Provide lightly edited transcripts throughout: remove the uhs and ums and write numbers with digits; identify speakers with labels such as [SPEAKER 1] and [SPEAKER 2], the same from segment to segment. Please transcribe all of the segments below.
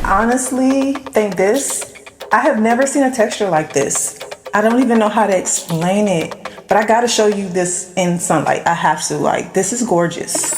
[SPEAKER 1] honestly think this, I have never seen a texture like this. I don't even know how to explain it, but I gotta show you this in sunlight. I have to, like, this is gorgeous.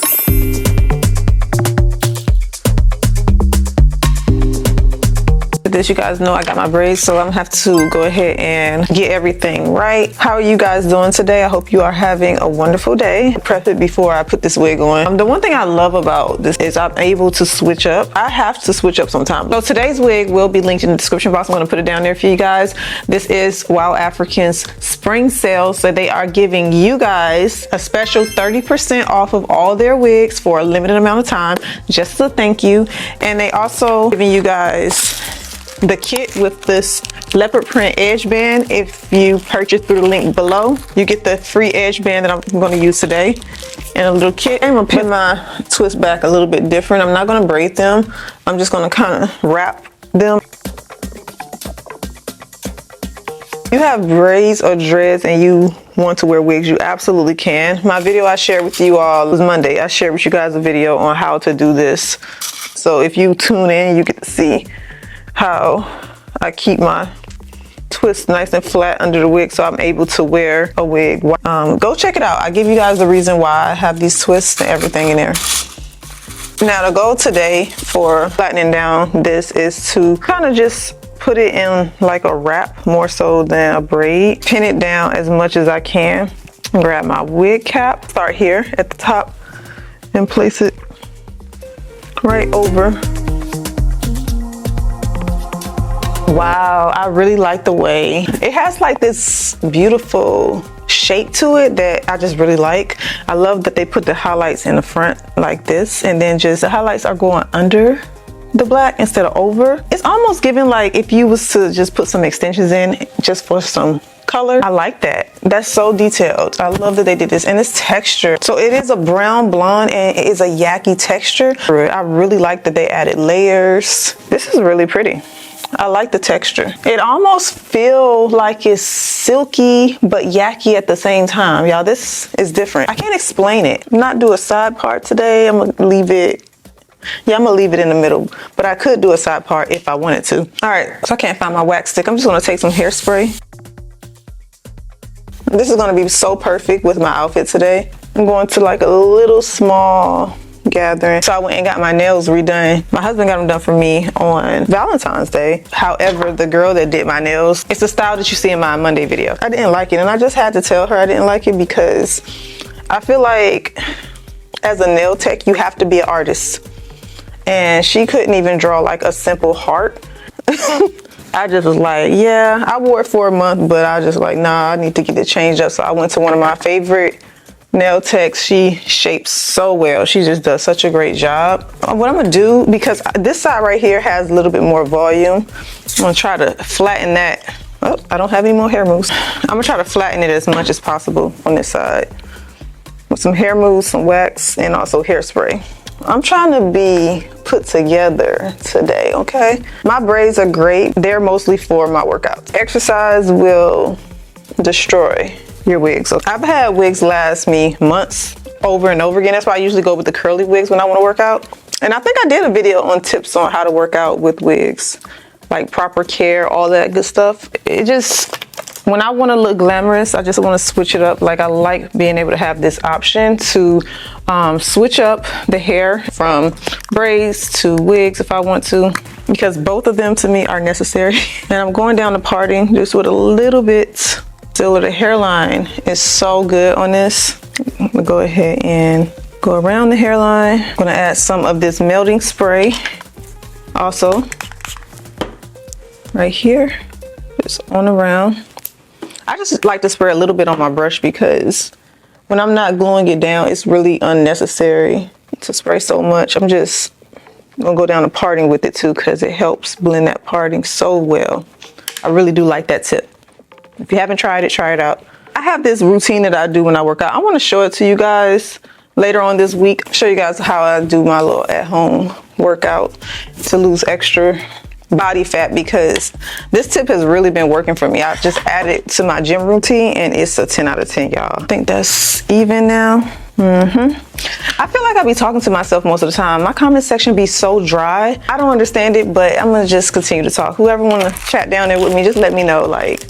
[SPEAKER 1] This, you guys know I got my braids, so I'm gonna have to go ahead and get everything right. How are you guys doing today? I hope you are having a wonderful day. Prep it before I put this wig on. The one thing I love about this is I'm able to switch up. I have to switch up sometimes. So today's wig will be linked in the description box. I'm gonna put it down there for you guys. This is WowAfrican's spring sale, so they are giving you guys a special 30% off of all their wigs for a limited amount of time, just as a thank you. And they also giving you guys the kit with this leopard print edge band. If you purchase through the link below, you get the free edge band that I'm going to use today, and a little kit. I'm going to put my twist back a little bit different. I'm not going to braid them. I'm just going to kind of wrap them. If you have braids or dreads and you want to wear wigs, you absolutely can. My video I shared with you all was Monday. I shared with you guys a video on how to do this. So if you tune in, you get to see how I keep my twist nice and flat under the wig, so I'm able to wear a wig. Go check it out. I give you guys the reason why I have these twists and everything in there. Now the goal today for flattening down this is to kind of just put it in like a wrap more so than a braid. Pin it down as much as I can. Grab my wig cap, start here at the top and place it right over. Wow, I really like the way it has like this beautiful shape to it that I just really like. I love that they put the highlights in the front like this, and then just the highlights are going under the black instead of over. It's almost giving like if you was to just put some extensions in just for some color. I like that. That's so detailed. I love that they did this, and it's texture. So it is a brown blonde and it is a yaki texture. I really like that they added layers. This is really pretty. I like the texture. It almost feels like it's silky but yaki at the same time. Y'all, this is different. I can't explain it. Not do a side part today. I'm gonna leave it. Yeah, I'm gonna leave it in the middle, but I could do a side part if I wanted to. All right, so I can't find my wax stick. I'm just gonna take some hairspray. This is gonna be so perfect with my outfit today. I'm going to like a little small gathering. So I went and got my nails redone. My husband got them done for me on Valentine's Day. However, the girl that did my nails, it's the style that you see in my Monday video. I didn't like it, and I just had to tell her I didn't like it because I feel like as a nail tech, you have to be an artist. And she couldn't even draw like a simple heart. I just was like, yeah, I wore it for a month, but I just like, nah, I need to get it changed up. So I went to one of my favorite nail techs. She shapes so well. She just does such a great job. What I'm gonna do, because this side right here has a little bit more volume, I'm gonna try to flatten that. Oh, I don't have any more hair mousse. I'm gonna try to flatten it as much as possible on this side with some hair mousse, some wax, and also hairspray. I'm trying to be put together today, okay? My braids are great. They're mostly for my workouts. Exercise will destroy your wigs. So I've had wigs last me months over and over again. That's why I usually go with the curly wigs when I want to work out. And I think I did a video on tips on how to work out with wigs, like proper care, all that good stuff. It just, when I want to look glamorous, I just want to switch it up. Like, I like being able to have this option to switch up the hair from braids to wigs if I want to, because both of them to me are necessary. And I'm going down the parting just with a little bit. Still, the hairline is so good on this. I'm gonna go ahead and go around the hairline. I'm gonna add some of this melting spray. Also, right here, just on around. I just like to spray a little bit on my brush because when I'm not gluing it down, it's really unnecessary to spray so much. I'm just gonna go down the parting with it too, because it helps blend that parting so well. I really do like that tip. If you haven't tried it, try it out. I have this routine that I do when I work out. I want to show it to you guys later on this week. I'll show you guys how I do my little at-home workout to lose extra body fat, because this tip has really been working for me. I just added it to my gym routine and it's a 10 out of 10, y'all. I think that's even now. I feel like I be talking to myself most of the time. My comment section be so dry. I don't understand it, but I'm gonna just continue to talk. Whoever wanna chat down there with me, just let me know, like,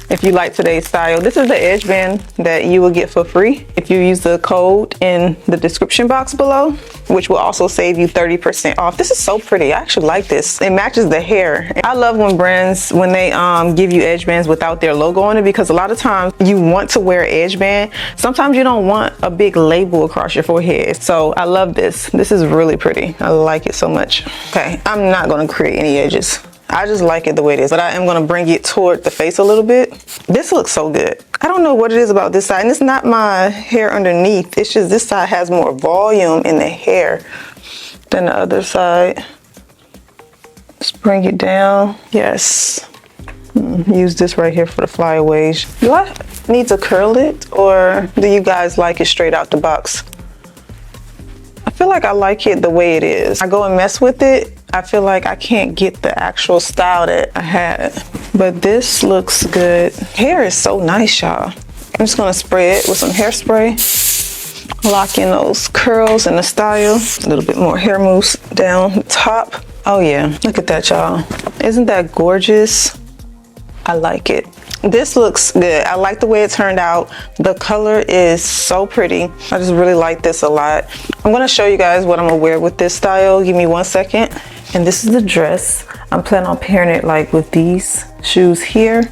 [SPEAKER 1] if you like today's style. This is the edge band that you will get for free if you use the code in the description box below, which will also save you 30% off. This is so pretty. I actually like this. It matches the hair. I love when brands, when they give you edge bands without their logo on it, because a lot of times you want to wear an edge band. Sometimes you don't want a big label across your forehead. So I love this. This is really pretty. I like it so much. Okay, I'm not gonna create any edges. I just like it the way it is, but I am gonna bring it toward the face a little bit. This looks so good. I don't know what it is about this side, and it's not my hair underneath. It's just this side has more volume in the hair than the other side. Let's bring it down. Yes. Use this right here for the flyaways. Do I need to curl it, or do you guys like it straight out the box? I feel like I like it the way it is. I go and mess with it, I feel like I can't get the actual style that I had. But this looks good. Hair is so nice, y'all. I'm just gonna spray it with some hairspray. Lock in those curls and the style. A little bit more hair mousse down the top. Oh yeah, look at that, y'all. Isn't that gorgeous? I like it. This looks good. I like the way it turned out. The color is so pretty. I just really like this a lot. I'm gonna show you guys what I'm gonna wear with this style. Give me 1 second. And this is the dress. I'm planning on pairing it like with these shoes here.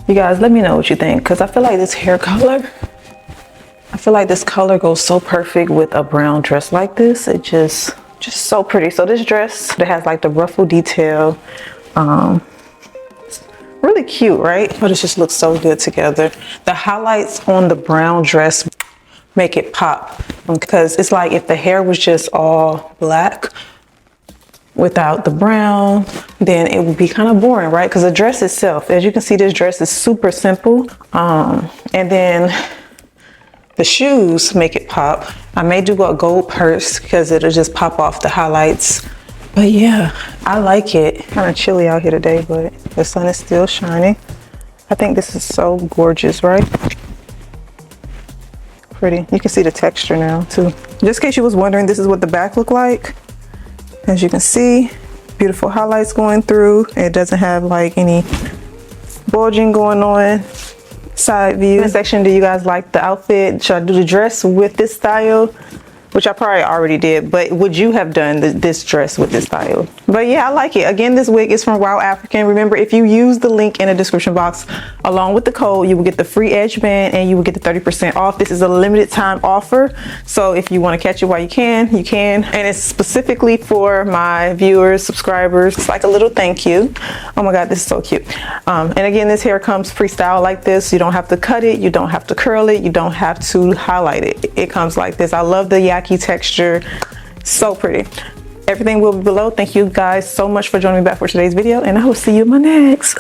[SPEAKER 1] You guys, let me know what you think, because I feel like this hair color, I feel like this color goes so perfect with a brown dress like this. It just so pretty. So this dress that has like the ruffle detail, really cute, right? But it just looks so good together. The highlights on the brown dress make it pop, because it's like if the hair was just all black without the brown, then it would be kind of boring, right? Because the dress itself, as you can see, this dress is super simple. And then the shoes make it pop. I may do a gold purse because it'll just pop off the highlights. But yeah, I like it. Kind of chilly out here today, but the sun is still shining. I think this is so gorgeous, right? Pretty. You can see the texture now too. Just in case you was wondering, this is what the back look like. As you can see, beautiful highlights going through. It doesn't have like any bulging going on. Side view. In the section, do you guys like the outfit? Should I do the dress with this style? Which I probably already did, but would you have done this dress with this style? But yeah, I like it. Again, this wig is from WowAfrican. Remember, if you use the link in the description box along with the code, you will get the free edge band and you will get the 30% off. This is a limited time offer, so if you want to catch it while you can, you can. And it's specifically for my viewers, subscribers. It's like a little thank you. Oh my God, this is so cute. And again, this hair comes pre-styled like this. You don't have to cut it, you don't have to curl it, you don't have to highlight it. It comes like this. I love the Yaki texture, so pretty. Everything will be below. Thank you guys so much for joining me back for today's video, and I will see you in my next.